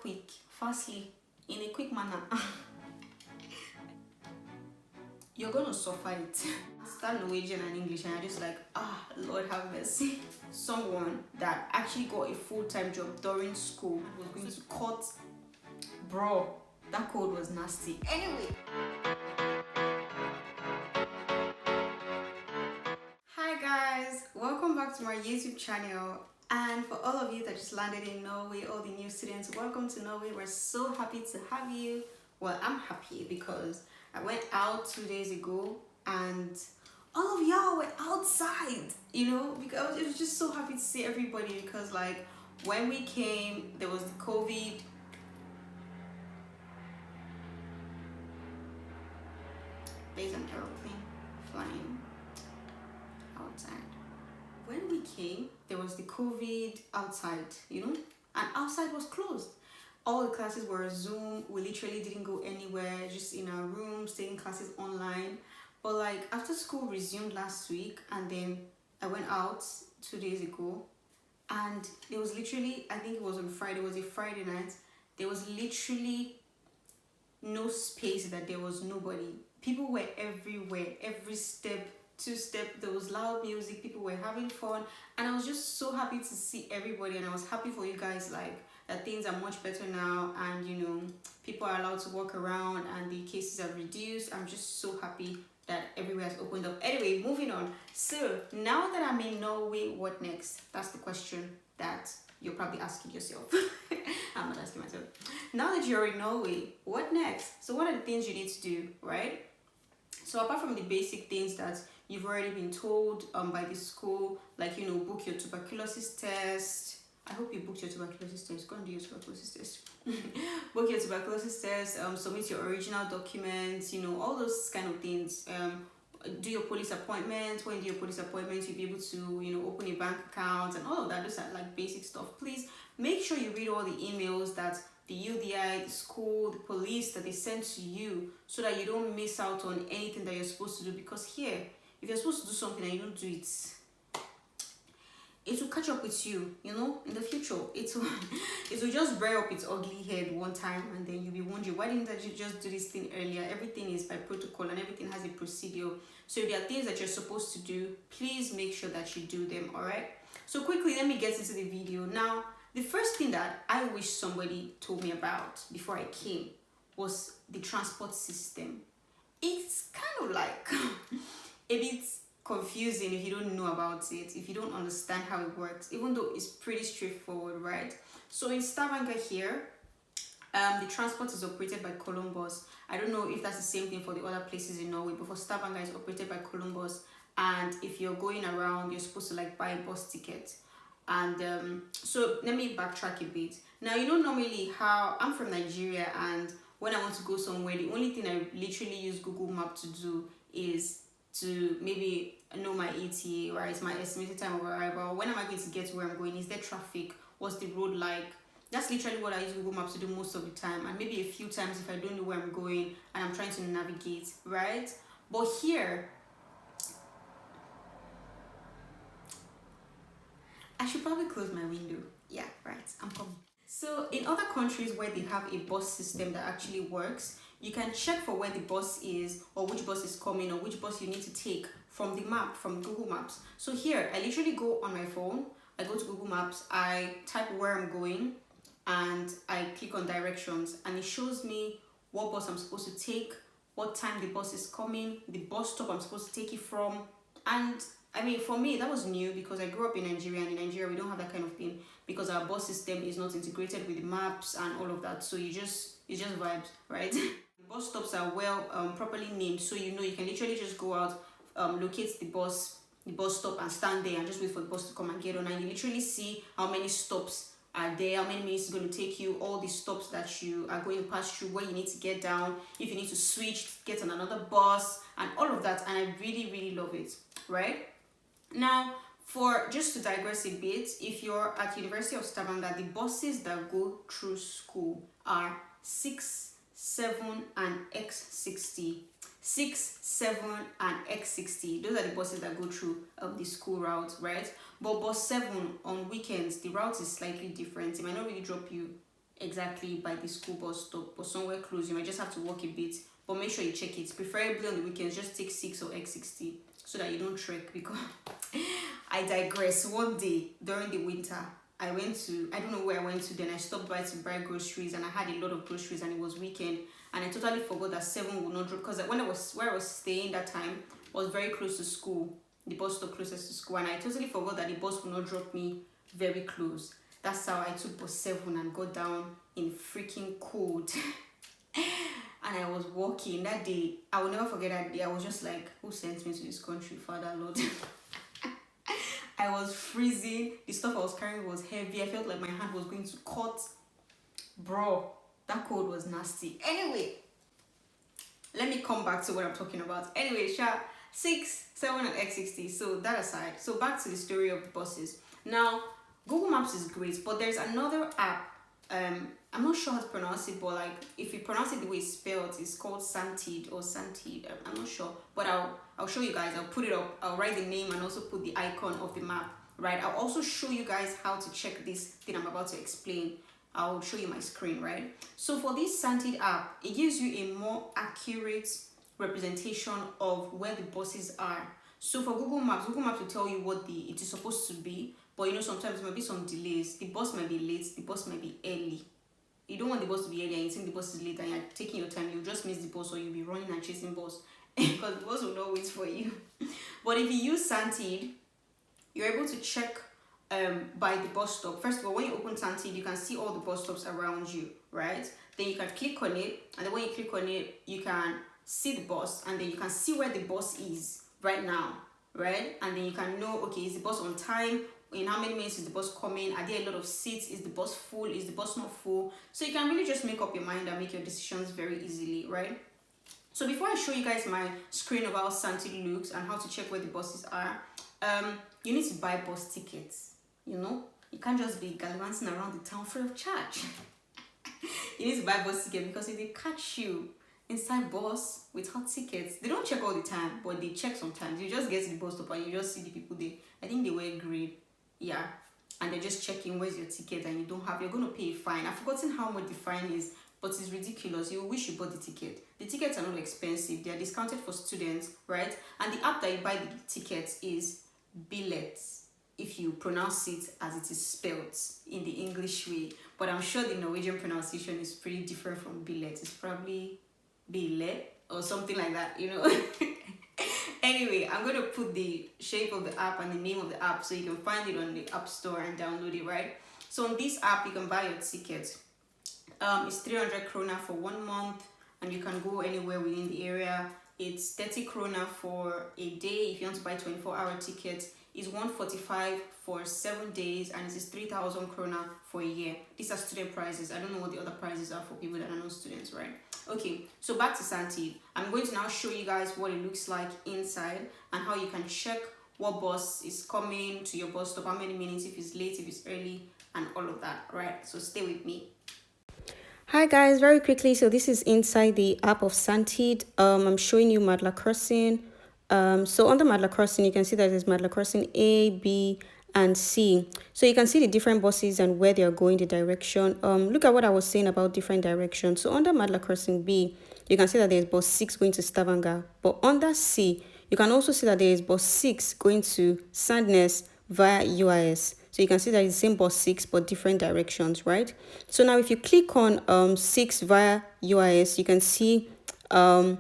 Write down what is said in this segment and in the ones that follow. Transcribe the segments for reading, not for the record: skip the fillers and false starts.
quick, fastly, in a quick manner. You're gonna suffer it. Start Norwegian and English, and you're just like, Lord have mercy. Someone that actually got a full-time job during school was going to cut, bro. That code was nasty. Anyway. Hi guys, welcome back to my YouTube channel. And for all of you that just landed in Norway, all the new students, welcome to Norway. We're so happy to have you. Well, I'm happy because I went out 2 days ago and all of y'all were outside, you know, because I was just so happy to see everybody because like when we came, there was the COVID. There's an aeroplane flying outside. When we came, there was the COVID outside, you know, and outside was closed. All the classes were Zoom. We literally didn't go anywhere, just in our rooms, taking classes online. But like after school resumed last week, and then I went out 2 days ago, and there was literally, I think it was on Friday, it was a Friday night, there was literally no space that there was nobody. People were everywhere, every step, two-step, there was loud music, people were having fun, and I was just so happy to see everybody, and I was happy for you guys, like that things are much better now, and you know, people are allowed to walk around and the cases have reduced. I'm just so happy that everywhere has opened up. Anyway, moving on. So now that I'm in Norway, what next? That's the question that you're probably asking yourself. I'm not asking myself. Now that you're in Norway, what next? So what are the things you need to do, right? So apart from the basic things that you've already been told by the school, like, you know, book your tuberculosis test. I hope you booked your tuberculosis test. Go and do your tuberculosis test. Book your tuberculosis test, submit your original documents, you know, all those kind of things. Do your police appointment. When you do your police appointment, you'll be able to, you know, open a bank account and all of that. Those are like basic stuff. Please make sure you read all the emails that the UDI, the school, the police that they send to you, so that you don't miss out on anything that you're supposed to do. Because here, if you're supposed to do something and you don't do it, it will catch up with you, you know, in the future. It will just rear up its ugly head one time, and then you'll be wondering, why didn't you just do this thing earlier? Everything is by protocol and everything has a procedure. So if there are things that you're supposed to do, please make sure that you do them, all right? So quickly, let me get into the video. Now, the first thing that I wish somebody told me about before I came was the transport system. It's kind of like a bit confusing if you don't know about it, if you don't understand how it works, even though it's pretty straightforward, right? So in Stavanger here, the transport is operated by Columbus. I don't know if that's the same thing for the other places in Norway, but for Stavanger, it's operated by Columbus. And if you're going around, you're supposed to like buy a bus ticket. And so let me backtrack a bit. Now, you know, normally how I'm from Nigeria, and when I want to go somewhere, the only thing I literally use Google Map to do is to maybe know my ETA, right? My estimated time of arrival. When am I going to get to where I'm going? Is there traffic? What's the road like? That's literally what I use Google Maps to do most of the time, and maybe a few times if I don't know where I'm going and I'm trying to navigate, right? But here, I should probably close my window. Yeah, right, I'm coming. So in other countries where they have a bus system that actually works, you can check for where the bus is, or which bus is coming, or which bus you need to take from the map, from Google Maps. So here, I literally go on my phone, I go to Google Maps, I type where I'm going, and I click on directions, and it shows me what bus I'm supposed to take, what time the bus is coming, the bus stop I'm supposed to take it from. And I mean, for me, that was new because I grew up in Nigeria, and in Nigeria, we don't have that kind of thing because our bus system is not integrated with the maps and all of that. So it's just vibes, right? Bus stops are well properly named, so you know you can literally just go out, locate the bus stop, and stand there and just wait for the bus to come and get on. And you literally see how many stops are there, how many minutes it's going to take you, all the stops that you are going to pass through, where you need to get down, if you need to switch, get on another bus, and all of that. And I really, really love it, right? Now, for just to digress a bit, if you're at University of Stavanger, the buses that go through school are 6, 7, and X60. 6, 7, and X60. Those are the buses that go through the school route, right? But bus 7 on weekends, the route is slightly different. It might not really drop you exactly by the school bus stop, but somewhere close. You might just have to walk a bit, but make sure you check it. Preferably on the weekends, just take 6 or X60 so that you don't trek. Because I digress. One day during the winter, I went to, I don't know where I went to, then I stopped by to buy groceries, and I had a lot of groceries, and it was weekend, and I totally forgot that 7 would not drop, because when I was where I was staying that time was very close to school, the bus stop closest to school, and I totally forgot that the bus would not drop me very close. That's how I took bus 7 and got down in freaking cold. And I was walking that day. I will never forget that day. I was just like, who sent me to this country, Father Lord? I was freezing. The stuff I was carrying was heavy. I felt like my hand was going to cut. Bro, that cold was nasty. Anyway, let me come back to what I'm talking about. Anyway, 6, 7, and X60. So that aside, so back to the story of the buses. Now, Google Maps is great, but there's another app. I'm not sure how to pronounce it, but like if you pronounce it the way it's spelled, it's called Santid or Santid. I'm not sure, but I'll show you guys. I'll put it up. I'll write the name and also put the icon of the map. Right. I'll also show you guys how to check this thing I'm about to explain. I'll show you my screen, right? So for this Santid app, it gives you a more accurate representation of where the buses are. So for Google Maps will tell you what it is supposed to be, but you know, sometimes there might be some delays. The bus might be late, the bus might be early. You don't want the bus to be early and you think the bus is late and you're taking your time, you'll just miss the bus, or you'll be running and chasing bus because the bus will not wait for you. But if you use Santid, you're able to check by the bus stop. First of all, when you open Santid, you can see all the bus stops around you, right? Then you can click on it, and then when you click on it, you can see the bus, and then you can see where the bus is right now, right? And then you can know, okay, is the bus on time? In how many minutes is the bus coming? Are there a lot of seats? Is the bus full? Is the bus not full? So you can really just make up your mind and make your decisions very easily, right? So before I show you guys my screen of how Santid looks and how to check where the buses are, you need to buy bus tickets. You know, you can't just be gallivanting around the town free of charge. You need to buy bus ticket, because if they catch you inside bus with hot tickets, they don't check all the time, but they check sometimes. You just get to the bus stop and you just see the people there. I think they wear green, yeah, and they're just checking where's your ticket, and you don't have, you're going to pay a fine. I've forgotten how much the fine is, but it's ridiculous. You wish you bought the ticket. The tickets are not expensive, they are discounted for students, right? And the app that you buy the tickets is Billets, if you pronounce it as it is spelled in the English way. But I'm sure the Norwegian pronunciation is pretty different from billet. It's probably billet or something like that, you know. Anyway, I'm going to put the shape of the app and the name of the app so you can find it on the App Store and download it, right? So on this app, you can buy your ticket. It's 300 krona for 1 month, and you can go anywhere within the area. It's 30 krona for a day. If you want to buy 24-hour tickets, is 145 for 7 days, and it is 3,000 krona for a year. These are student prices. I don't know what the other prices are for people that are not students, right? Okay, so back to Santid. I'm going to now show you guys what it looks like inside and how you can check what bus is coming to your bus stop, how many minutes, if it's late, if it's early, and all of that, right? So stay with me. Hi guys, very quickly, so this is inside the app of Santid. I'm showing you Madla Crossing. So under Madla Crossing, you can see that there's Madla Crossing A, B, and C. So you can see the different buses and where they are going, the direction. Look at what I was saying about different directions. So under Madla Crossing B, you can see that there's bus 6 going to Stavanger. But under C, you can also see that there is bus 6 going to Sandnes via UIS. So you can see that it's the same bus 6 but different directions, right? So now if you click on 6 via UIS, you can see that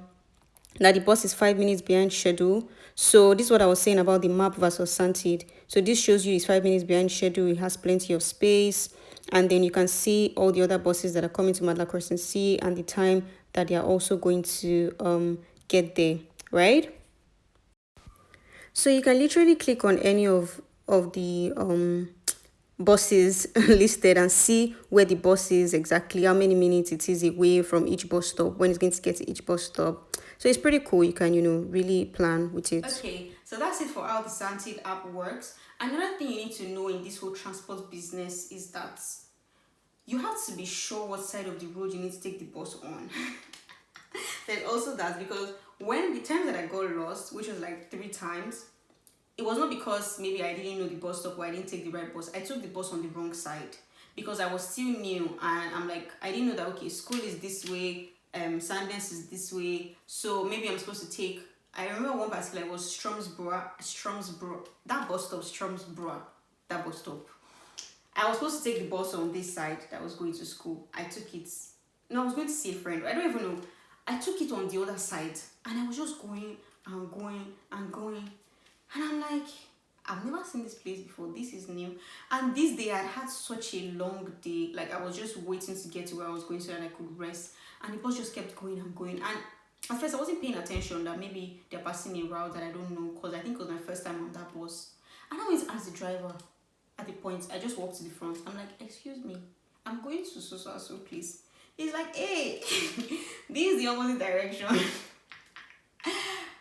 the bus is 5 minutes behind schedule. So this is what I was saying about the map versus Santid. So this shows you it's 5 minutes behind schedule. It has plenty of space. And then you can see all the other buses that are coming to Madla Crossing C and the time that they are also going to get there, right? So you can literally click on any of the buses listed and see where the bus is exactly, how many minutes it is away from each bus stop, when it's going to get to each bus stop. So it's pretty cool. You can, you know, really plan with it. Okay, so that's it for how the Santid app works. Another thing you need to know in this whole transport business is that you have to be sure what side of the road you need to take the bus on. Then also that, because when the times that I got lost, which was like 3 times, it was not because maybe I didn't know the bus stop or I didn't take the right bus. I took the bus on the wrong side. because I was still new, and I'm like, I didn't know that, okay, school is this way, Sandnes is this way, so maybe I'm supposed to take, I remember one particular, it was Stromsbro, that bus stop, Stromsbro, that bus stop. I was supposed to take the bus on this side that was going to school. I took it, no, I was going to see a friend, I don't even know. I took it on the other side, and I was just going and going and going, and I'm like, I've never seen this place before. This is new. And this day I had such a long day. Like, I was just waiting to get to where I was going so that I could rest. And the bus just kept going and going. And at first I wasn't paying attention that maybe they're passing a route that I don't know, because I think it was my first time on that bus. And I went to ask the driver at the point. I just walked to the front. I'm like, excuse me, I'm going to so please. He's like, hey, this is the opposite direction.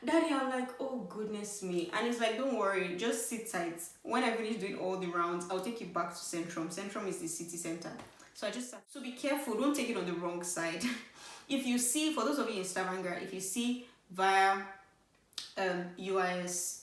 Daddy, I'm like, oh goodness me. And it's like, don't worry, just sit tight. When I finish doing all the rounds, I'll take you back to Centrum. Centrum is the city center. So I just sat. So be careful, don't take it on the wrong side. If you see, for those of you in Stavanger, if you see via UIS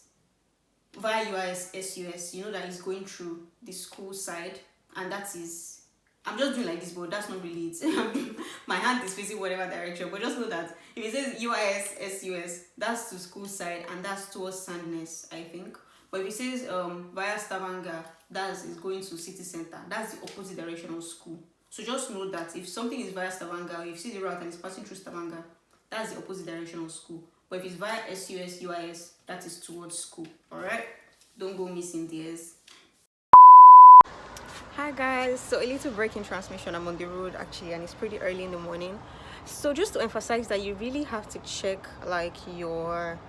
SUS, you know that it's going through the school side, and that is, I'm just doing like this, but that's not really it. My hand is facing whatever direction, but just know that if it says UIS SUS, that's to school side, and that's towards Sandnes, I think. But if it says via Stavanger, that is going to city center. That's the opposite direction of school. So just know that if something is via Stavanger, or if you see the route and it's passing through Stavanger, that's the opposite direction of school. But if it's via SUS UIS, that is towards school. Alright? Don't go missing theirs. Hi guys, so a little break in transmission. I'm on the road actually, and it's pretty early in the morning. So just to emphasize that you really have to check like your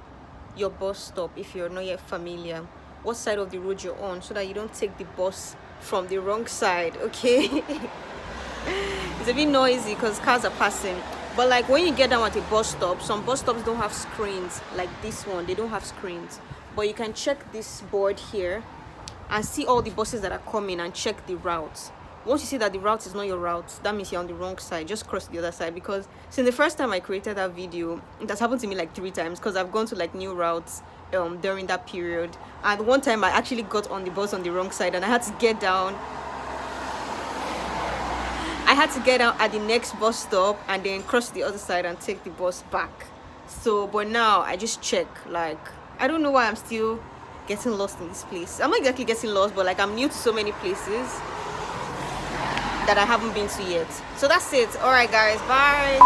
bus stop if you're not yet familiar, what side of the road you're on, so that you don't take the bus from the wrong side, okay? It's a bit noisy because cars are passing, but like when you get down at a bus stop, some bus stops don't have screens like this one. They don't have screens, but you can check this board here and see all the buses that are coming and check the routes. Once you see that the route is not your route, that means you're on the wrong side. Just cross the other side, because since the first time I created that video, it has happened to me like 3 times, because I've gone to like new routes during that period. And one time I actually got on the bus on the wrong side, and I had to get down. I had to get out at the next bus stop and then cross the other side and take the bus back. So, but now I just check. Like, I don't know why I'm still getting lost in this place. I'm not exactly getting lost, but like I'm new to so many places that I haven't been to yet. So that's it. All right guys, bye.